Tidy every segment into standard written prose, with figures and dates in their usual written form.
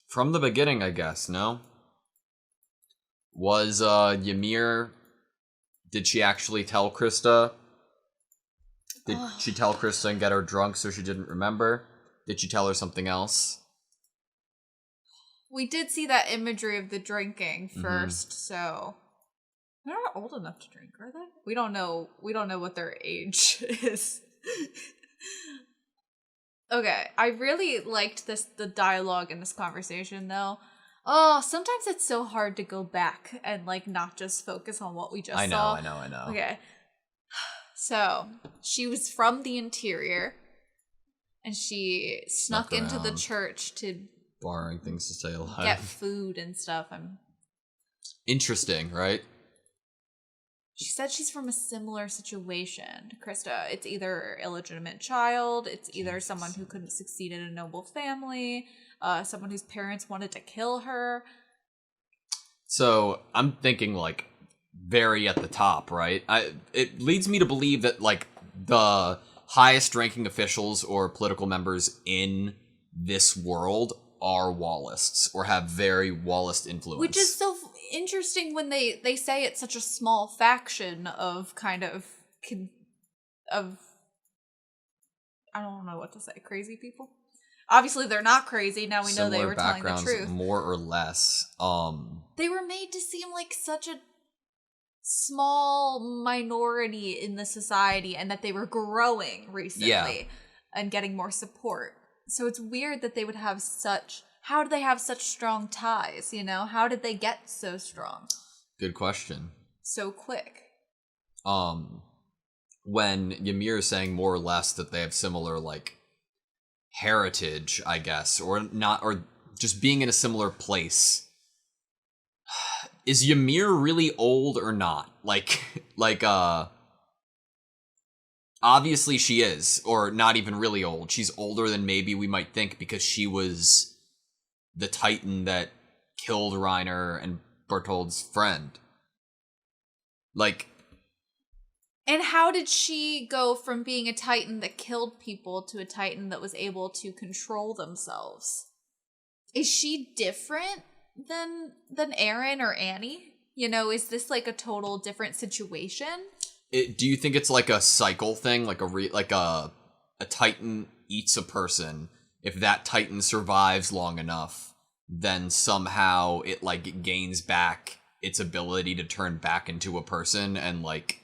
From the beginning, I guess, no? Was Ymir... Did she actually tell Krista? Did she tell Krista and get her drunk so she didn't remember? Did she tell her something else? We did see that imagery of the drinking first, so they're not old enough to drink, are they? We don't know what their age is. Okay, I really liked the dialogue in this conversation though. Oh, sometimes it's so hard to go back and like not just focus on what we just saw. I know. Okay. So, she was from the interior and she snuck into the church to borrowing things to stay alive. Get food and stuff. Interesting, right? She said she's from a similar situation to Krista. It's either illegitimate child, it's either someone who couldn't succeed in a noble family, someone whose parents wanted to kill her. So I'm thinking like very at the top, right? It leads me to believe that like the highest ranking officials or political members in this world are Wallists or have very Wallist influence. Which is so interesting when they say it's such a small faction of kind of I don't know what to say, crazy people. Obviously they're not crazy. Now we know they were telling the truth. More or less. They were made to seem like such a small minority in the society and that they were growing recently and getting more support. So it's weird that they would have how do they have such strong ties, you know? How did they get so strong? Good question. So quick. When Ymir is saying more or less that they have similar, like, heritage, I guess, or not, or just being in a similar place, is Ymir really old or not? Obviously she is, or not even really old. She's older than maybe we might think because she was the Titan that killed Reiner and Bertold's friend. And how did she go from being a Titan that killed people to a Titan that was able to control themselves? Is she different than Eren or Annie? You know, is this like a total different situation? Do you think it's like a cycle thing, like a Titan eats a person? If that Titan survives long enough, then somehow it like gains back its ability to turn back into a person, and like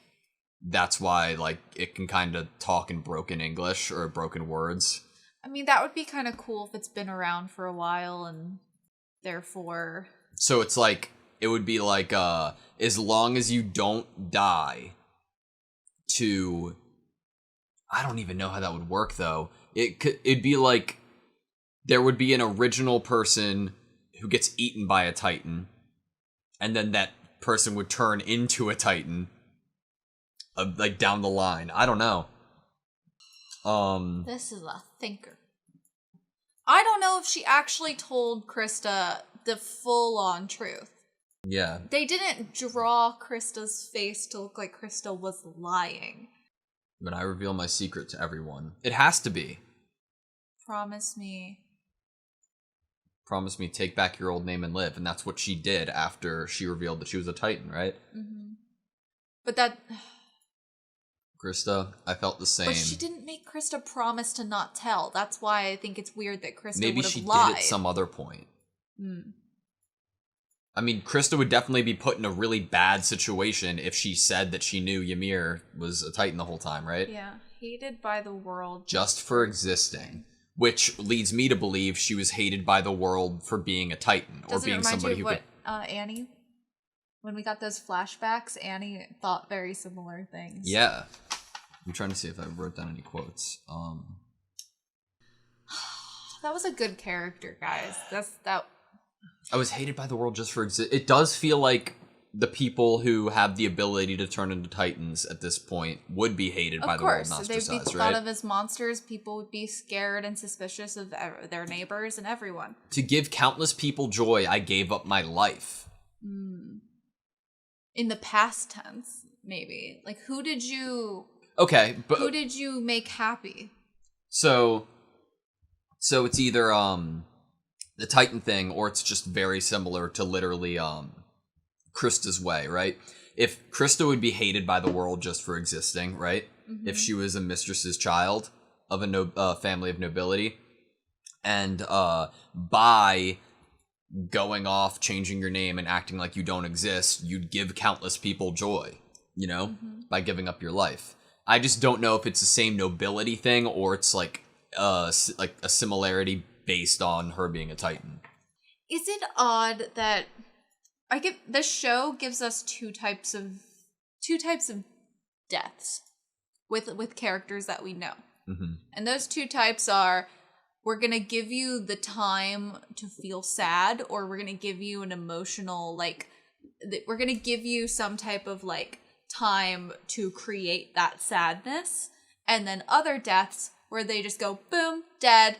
that's why like it can kind of talk in broken English or broken words. I mean, that would be kind of cool if it's been around for a while and therefore. So it's like it would be like as long as you don't die. I don't even know how that would work though. It'd be like there would be an original person who gets eaten by a Titan, and then that person would turn into a Titan, like down the line. I don't know. This is a thinker. I don't know if she actually told Krista the full-on truth. Yeah. They didn't draw Krista's face to look like Krista was lying. When I reveal my secret to everyone. It has to be. Promise me. Promise me, take back your old name and live. And that's what she did after she revealed that she was a Titan, right? Mm-hmm. But that... Krista, I felt the same. But she didn't make Krista promise to not tell. That's why I think it's weird that Krista Maybe would have she lied. did at some other point. I mean, Krista would definitely be put in a really bad situation if she said that she knew Ymir was a Titan the whole time, right? Yeah, hated by the world. Just for existing. Which leads me to believe she was hated by the world for being a Titan. Does or being somebody who could... Annie? When we got those flashbacks, Annie thought very similar things. Yeah. I'm trying to see if I wrote down any quotes. That was a good character, guys. I was hated by the world just for it does feel like the people who have the ability to turn into Titans at this point would be hated by the world, not they'd be right? thought of as monsters. People would be scared and suspicious of their neighbors and everyone. To give countless people joy, I gave up my life. In the past tense, maybe. Like, who did you... Okay, but... Who did you make happy? So it's either, the Titan thing, or it's just very similar to literally Krista's way, right? If Krista would be hated by the world just for existing, right? Mm-hmm. If she was a mistress's child of a family of nobility, and by going off, changing your name, and acting like you don't exist, you'd give countless people joy, you know, by giving up your life. I just don't know if it's the same nobility thing or it's like a similarity based on her being a Titan. Is it odd that the show gives us two types of deaths with characters that we know, and those two types are: we're gonna give you the time to feel sad, or we're gonna give you an emotional we're gonna give you some type of time to create that sadness, and then other deaths where they just go boom, dead.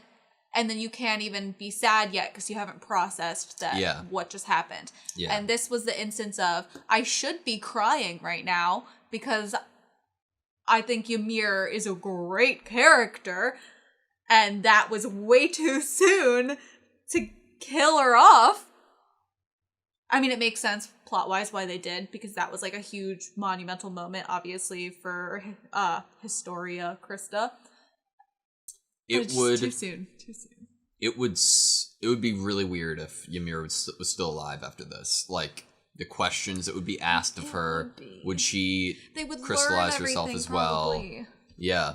And then you can't even be sad yet because you haven't processed what just happened. Yeah. And this was the instance of, I should be crying right now because I think Ymir is a great character, and that was way too soon to kill her off. I mean, it makes sense plot-wise why they did, because that was a huge monumental moment, obviously, for Historia Krista. Too soon. It would be really weird if Ymir was still alive after this. The questions that would be asked of her, would she crystallize herself as well? Probably. Yeah.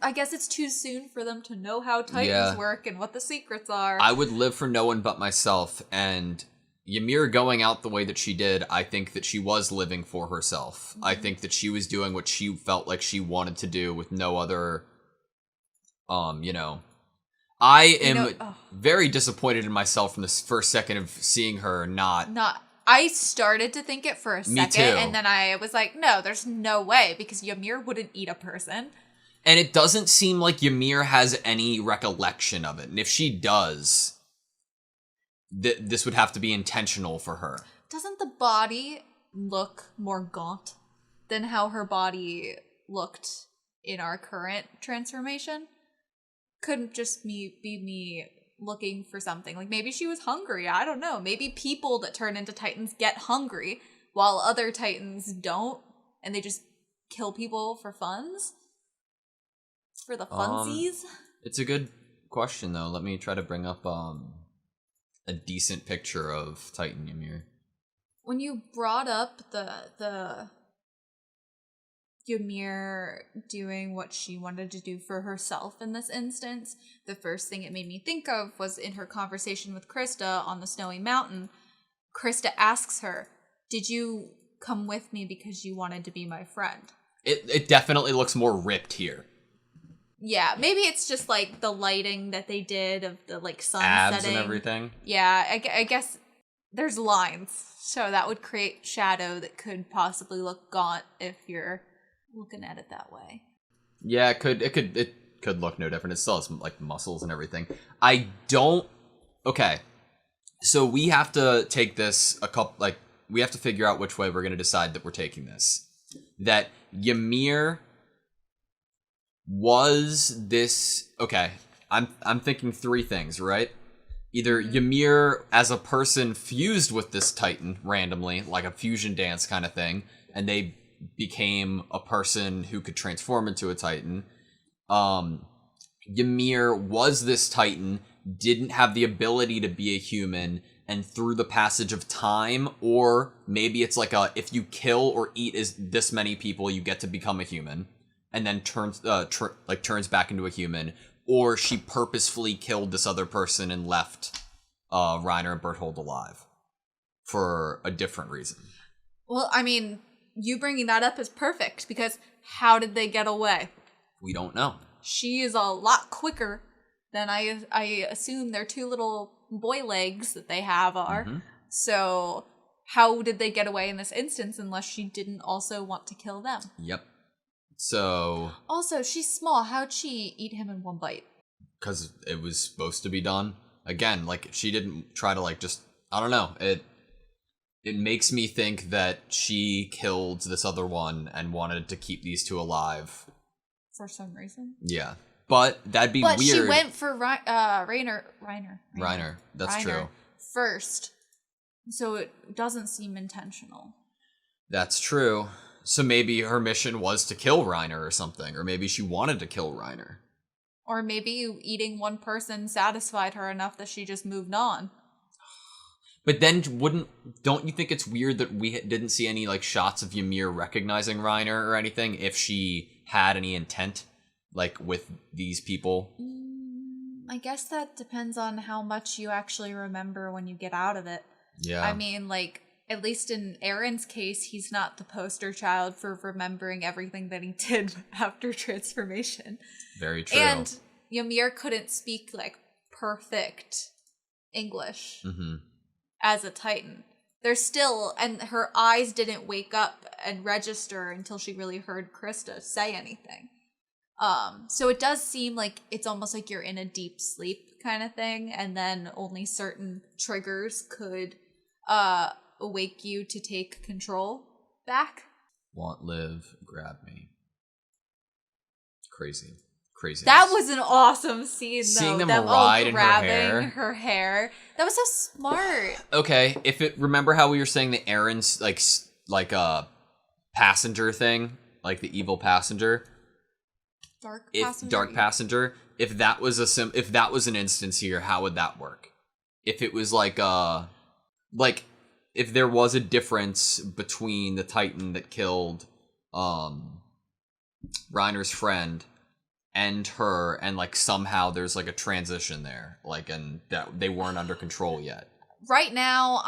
I guess it's too soon for them to know how Titans work and what the secrets are. I would live for no one but myself, and Ymir going out the way that she did, I think that she was living for herself. I think that she was doing what she felt like she wanted to do with no other... I am very disappointed in myself from the first second of seeing her not. I started to think it for a second, Me too. And then I was like, no, there's no way, because Ymir wouldn't eat a person. And it doesn't seem like Ymir has any recollection of it. And if she does, this would have to be intentional for her. Doesn't the body look more gaunt than how her body looked in our current transformation? Couldn't just be me looking for something. Maybe she was hungry. I don't know. Maybe people that turn into Titans get hungry while other Titans don't, and they just kill people for funds? For the funsies? It's a good question, though. Let me try to bring up a decent picture of Titan Ymir. When you brought up the Ymir doing what she wanted to do for herself in this instance, the first thing it made me think of was in her conversation with Krista on the snowy mountain. Krista asks her, did you come with me because you wanted to be my friend? It definitely looks more ripped here. Yeah, maybe it's just the lighting that they did of the sun abs setting and everything. Yeah, I guess there's lines, so that would create shadow that could possibly look gaunt if you're looking at it that way. Yeah, it could look no different. It still has muscles and everything. Okay. So we have to take this we have to figure out which way we're going to decide that we're taking this. That Ymir was this, okay. I'm thinking three things, right? Either Ymir as a person fused with this Titan randomly, like a fusion dance kind of thing, and they became a person who could transform into a Titan. Ymir was this Titan, didn't have the ability to be a human, and through the passage of time, or maybe it's if you kill or eat this many people, you get to become a human, and then turns back into a human, or she purposefully killed this other person and left Reiner and Berthold alive for a different reason. Well, I mean, you bringing that up is perfect, because how did they get away? We don't know. She is a lot quicker than I assume their two little boy legs that they have are. Mm-hmm. So how did they get away in this instance unless she didn't also want to kill them? Yep. So... Also, she's small. How'd she eat him in one bite? Because it was supposed to be done. Again, she didn't try to just... I don't know. It makes me think that she killed this other one and wanted to keep these two alive. For some reason? Yeah. But that'd be but weird. She went for Reiner. That's true. First. So it doesn't seem intentional. That's true. So maybe her mission was to kill Reiner or something. Or maybe she wanted to kill Reiner. Or maybe eating one person satisfied her enough that she just moved on. But then don't you think it's weird that we didn't see any like shots of Ymir recognizing Reiner or anything if she had any intent like with these people? I guess that depends on how much you actually remember when you get out of it. Yeah. I mean, like, at least in Aaron's case, he's not the poster child for remembering everything that he did after transformation. Very true. And Ymir couldn't speak like perfect English. As a Titan. There's still, and her eyes didn't wake up and register until she really heard Krista say anything. So it does seem like it's almost like you're in a deep sleep kind of thing, and then only certain triggers could awake you to take control back. Want, live, grab me. Crazy. That was an awesome scene, though. Seeing them all ride in grabbing her hair. That was so smart. Okay, remember how we were saying that Aaron's like a passenger thing, like the evil passenger, dark passenger. If that was an instance here, how would that work? If it was like if there was a difference between the Titan that killed Reiner's friend and her, and like somehow there's like a transition there, like, and that they weren't under control yet. Right now,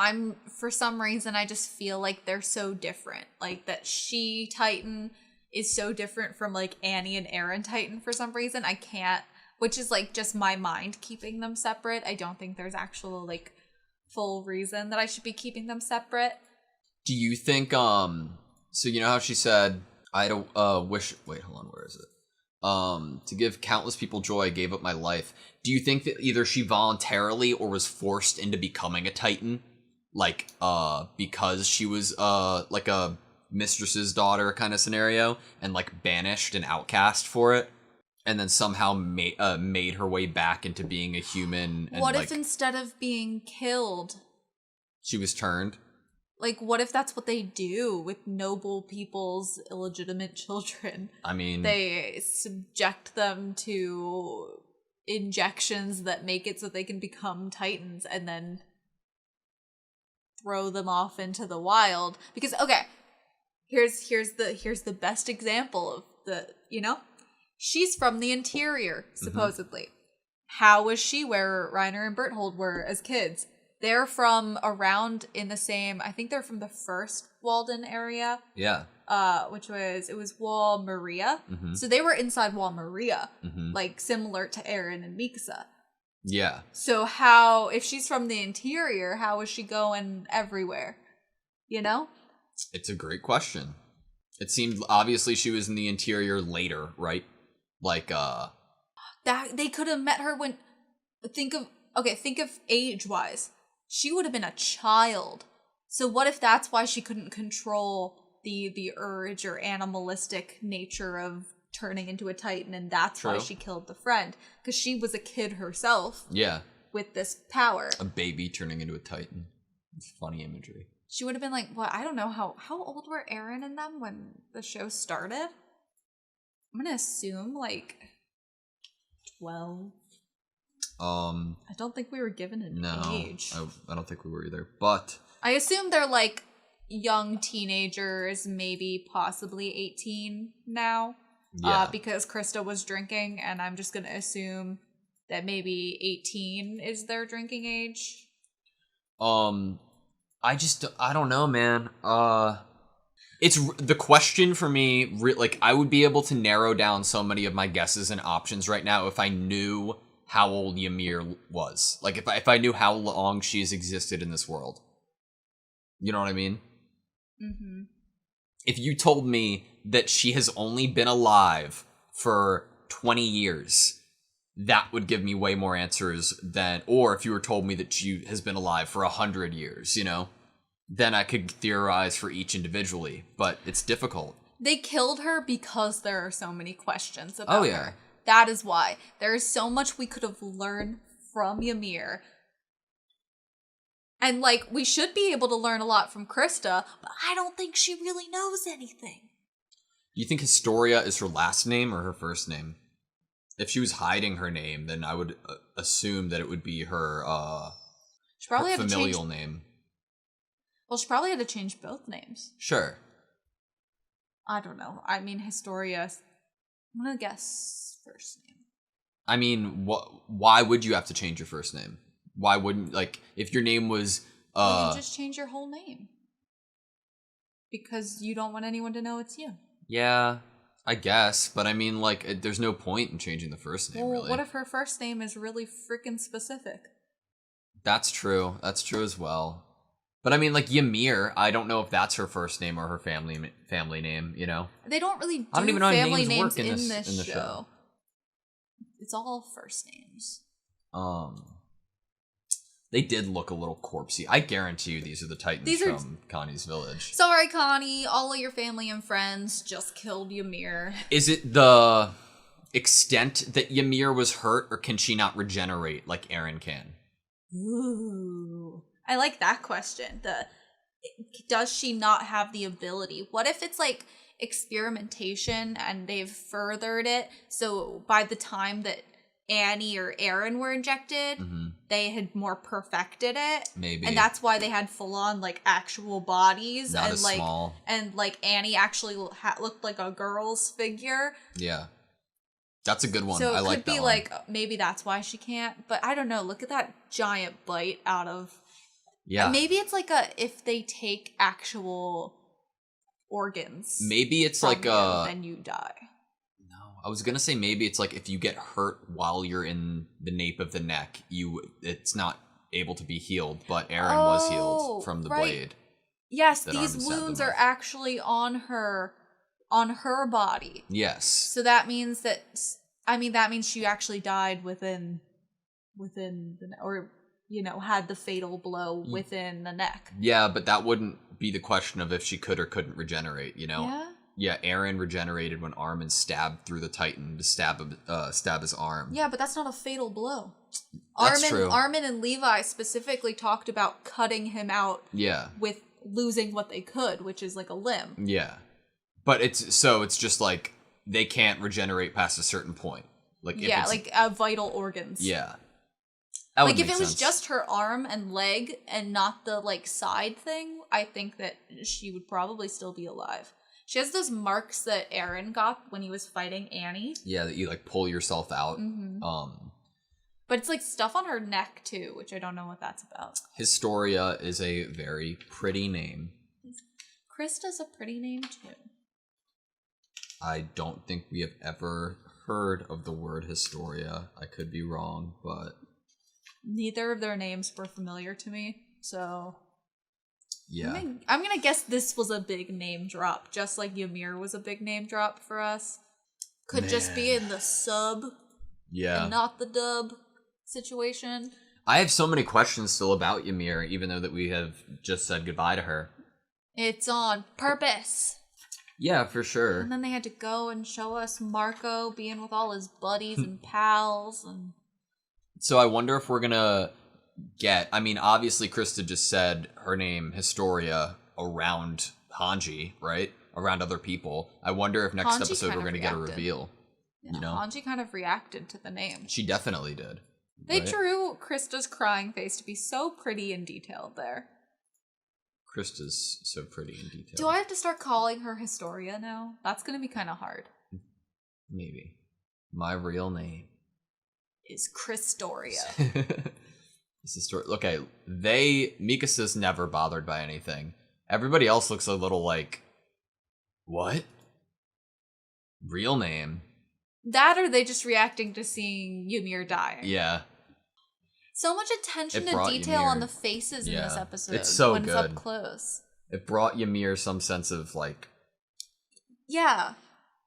for some reason, I just feel like they're so different. Like that she Titan is so different from like Annie and Aaron Titan for some reason. I can't, which is like just my mind keeping them separate. I don't think there's actual like full reason that I should be keeping them separate. Do you think, so you know how she said, I don't, wait, hold on, where is it? To give countless people joy, I gave up my life. Do you think that either she voluntarily or was forced into becoming a Titan? Like, because she was, like a mistress's daughter kind of scenario, and like banished and outcast for it, and then somehow made her way back into being a human. And what if instead of being killed, she was turned? Like, what if that's what they do with noble people's illegitimate children? I mean, they subject them to injections that make it so they can become Titans and then throw them off into the wild. Because, okay, here's the best example of the, she's from the interior, supposedly. How was she where Reiner and Berthold were as kids? They're from around in the same, I think they're from the first Walden area. Yeah. It was Wall Maria. So they were inside Wall Maria, like similar to Aaron and Mikasa. Yeah. So if she's from the interior, how is she going everywhere? It's a great question. It seemed obviously she was in the interior later, right? Like, that they could have met her when, think of age-wise. She would have been a child. So what if that's why she couldn't control the urge or animalistic nature of turning into a Titan, and that's why she killed the friend? Because she was a kid herself. Yeah. With this power. A baby turning into a Titan. It's funny imagery. She would have been like, I don't know, how old were Aaron and them when the show started? I'm going to assume like 12. I don't think we were given an age. I don't think we were either. But I assume they're like young teenagers, maybe possibly 18 now. Yeah. Because Krista was drinking, and I'm just gonna assume that maybe 18 is their drinking age. I don't know, man. It's the question for me. Like, I would be able to narrow down so many of my guesses and options right now if I knew how old Ymir was. Like, if I knew how long she's existed in this world. You know what I mean? Mm-hmm. If you told me that she has only been alive for 20 years, that would give me way more answers than... Or if you were told me that she has been alive for 100 years, then I could theorize for each individually. But it's difficult. They killed her because there are so many questions about her. That is why. There is so much we could have learned from Ymir. And, like, we should be able to learn a lot from Krista, but I don't think she really knows anything. You think Historia is her last name or her first name? If she was hiding her name, then I would assume that it would be her, she probably her had familial to change, name. Well, she probably had to change both names. Sure. I don't know. I mean, Historia, I'm gonna guess first name. I mean, why would you have to change your first name? Why wouldn't, like, if your name was, You can just change your whole name. Because you don't want anyone to know it's you. Yeah, I guess. But I mean, like, there's no point in changing the first name, really. What if her first name is really freaking specific? That's true. That's true as well. But I mean, like, Ymir, I don't know if that's her first name or her family name, you know? They don't really do I don't even know how family names names work in this the show. It's all first names. They did look a little corpsey. I guarantee you these are the Titans from Connie's village. Sorry, Connie. All of your family and friends just killed Ymir. Is it the extent that Ymir was hurt, or can she not regenerate like Eren can? Ooh. I like that question. Does she not have the ability? What if it's like experimentation and they've furthered it, so by the time that Annie or Eren were injected, they had more perfected it. Maybe. And that's why they had full on like actual bodies. Not and as like small. And like Annie actually looked like a girl's figure. Yeah. That's a good one. So I it like could that be one. like maybe that's why she can't. But I don't know. Look at that giant bite out of. Yeah. Maybe it's like if they take actual organs. Maybe it's like then you die. I was gonna say maybe it's like if you get hurt while you're in the nape of the neck, it's not able to be healed, but Eren was healed from the blade. Yes, these wounds are actually on her body. Yes. So that means that means she actually died within or had the fatal blow within the neck. Yeah, but that wouldn't be the question of if she could or couldn't regenerate, you know? Yeah. Yeah, Eren regenerated when Armin stabbed through the Titan to stab his arm. Yeah, but that's not a fatal blow. That's true. Armin and Levi specifically talked about cutting him out. Yeah. With losing what they could, which is like a limb. Yeah, but it's just like they can't regenerate past a certain point. Like vital organs. Yeah. Like if it was just her arm and leg and not the like side thing, I think that she would probably still be alive. She has those marks that Eren got when he was fighting Annie. Yeah, that you like pull yourself out. But it's like stuff on her neck too, which I don't know what that's about. Historia is a very pretty name. Krista's a pretty name too. I don't think we have ever heard of the word Historia. I could be wrong, but neither of their names were familiar to me, so yeah. I'm gonna guess this was a big name drop, just like Ymir was a big name drop for us. Could just be in the sub, and not the dub situation. I have so many questions still about Ymir, even though that we have just said goodbye to her. It's on purpose. Yeah, for sure. And then they had to go and show us Marco being with all his buddies and pals. And so I wonder if we're gonna get... I mean, obviously Krista just said her name, Historia, around Hanji, right? Around other people. I wonder if next episode we're gonna get a reveal. Yeah, you know? Hanji kind of reacted to the name. She definitely did. They drew Krista's crying face to be so pretty and detailed there. Krista's so pretty and detailed. Do I have to start calling her Historia now? That's going to be kind of hard. Maybe. My real name is Kristoria. This is okay. Mikasa's never bothered by anything. Everybody else looks a little like, what? Real name? That, or they just reacting to seeing Ymir dying? Yeah. So much attention to detail on the faces in this episode. It's so when good. It's up close. It brought Ymir some sense of like... Yeah.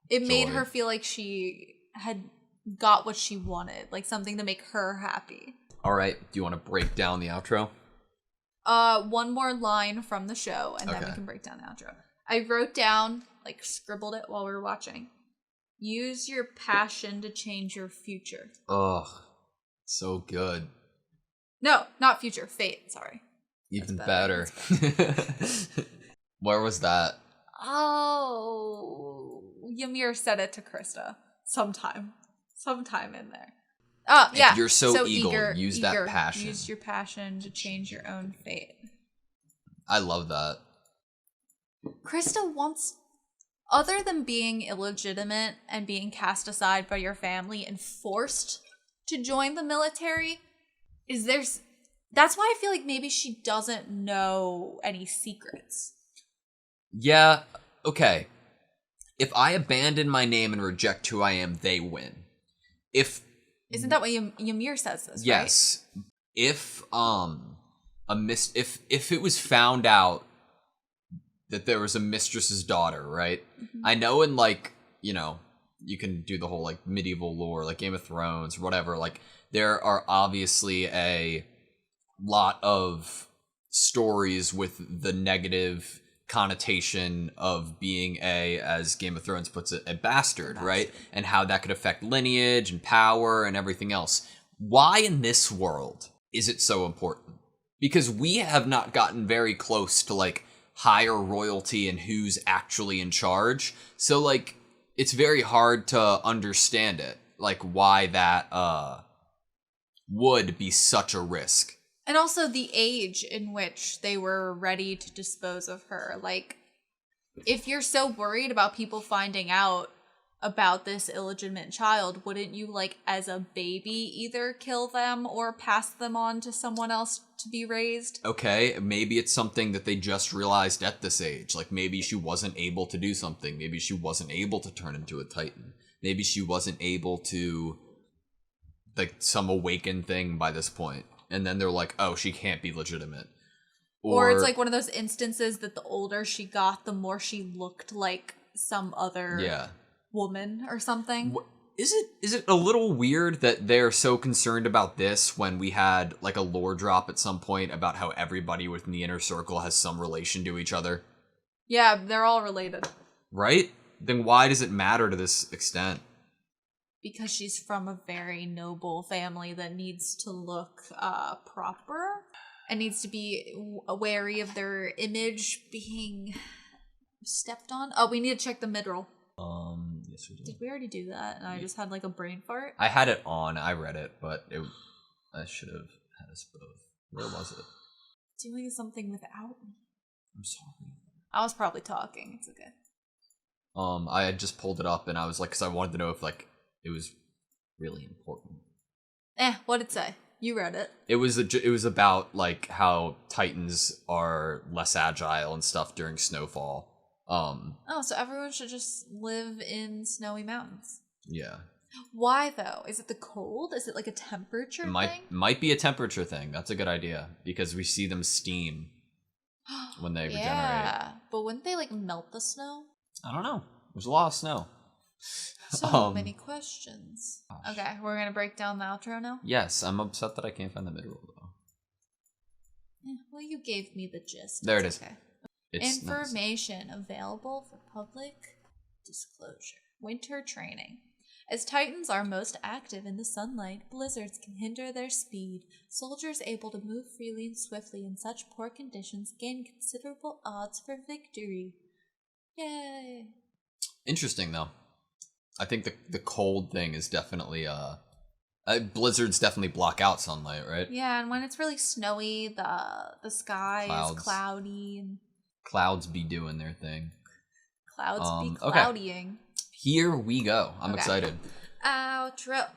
It joy. made her feel like she had got what she wanted. Like something to make her happy. Alright, do you want to break down the outro? One more line from the show, and then we can break down the outro. I wrote down, like scribbled it while we were watching. Use your passion to change your future. Ugh, so good. No, not future. Fate, sorry. Even better. Where was that? Oh, Ymir said it to Krista. Sometime in there. Oh, yeah. If you're so eager, use that passion. Use your passion to change your own fate. I love that. Krista wants, other than being illegitimate and being cast aside by your family and forced to join the military, that's why I feel like maybe she doesn't know any secrets. Yeah, okay. If I abandon my name and reject who I am, they win. Isn't that what Ymir says this, yes. Right? If if it was found out that there was a mistress's daughter, right? Mm-hmm. I know in like, you know, you can do the whole like medieval lore, like Game of Thrones, whatever, like there are obviously a lot of stories with the negative connotation of being as Game of Thrones puts it, a bastard, right? And how that could affect lineage and power and everything else. Why in this world is it so important? Because we have not gotten very close to like higher royalty and who's actually in charge. So like it's very hard to understand it, like why that would be such a risk. And also the age in which they were ready to dispose of her. Like, if you're so worried about people finding out about this illegitimate child, wouldn't you, like, as a baby, either kill them or pass them on to someone else to be raised? Okay, maybe it's something that they just realized at this age. Like, maybe she wasn't able to do something. Maybe she wasn't able to turn into a Titan. Maybe she wasn't able to, like, some awakened thing by this point. And then they're like, oh, she can't be legitimate. Or it's like one of those instances that the older she got, the more she looked like some other woman or something. Is it a little weird that they're so concerned about this when we had like a lore drop at some point about how everybody within the inner circle has some relation to each other? Yeah, they're all related. Right? Then why does it matter to this extent? Because she's from a very noble family that needs to look proper and needs to be wary of their image being stepped on. Oh, we need to check the mid-roll. Yes, we did. Did we already do that? And I just had like a brain fart? I had it on. I read it, but I should have had us both. Where was it? Doing something without me. I'm sorry. I was probably talking. It's okay. I had just pulled it up and I was like, because I wanted to know if like it was really important. What'd it say? You read it. It was about like how Titans are less agile and stuff during snowfall. So everyone should just live in snowy mountains. Yeah. Why though? Is it the cold? Is it like a temperature thing? Might be a temperature thing. That's a good idea because we see them steam when they regenerate. Yeah, but wouldn't they like melt the snow? I don't know. There's a lot of snow. So many questions. Gosh. Okay, we're gonna break down the outro now? Yes, I'm upset that I can't find the mid-roll though. Well, you gave me the gist. There it is. Okay. It's information available for public disclosure. Winter training. As Titans are most active in the sunlight, blizzards can hinder their speed. Soldiers able to move freely and swiftly in such poor conditions gain considerable odds for victory. Yay! Interesting though. I think the cold thing is definitely blizzards definitely block out sunlight, right? Yeah, and when it's really snowy, the sky is cloudy and clouds be doing their thing. Clouds be cloudying. Okay. Here we go. I'm excited. Outro.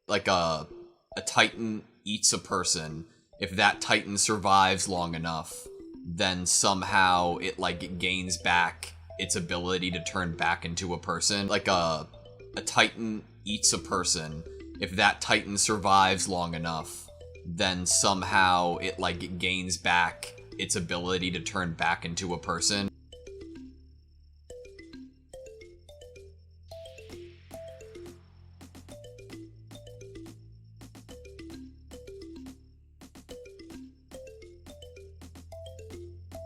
Like a Titan eats a person. If that Titan survives long enough, then somehow it like gains back its ability to turn back into a person. Like a Titan eats a person. If that Titan survives long enough, then somehow it like gains back its ability to turn back into a person.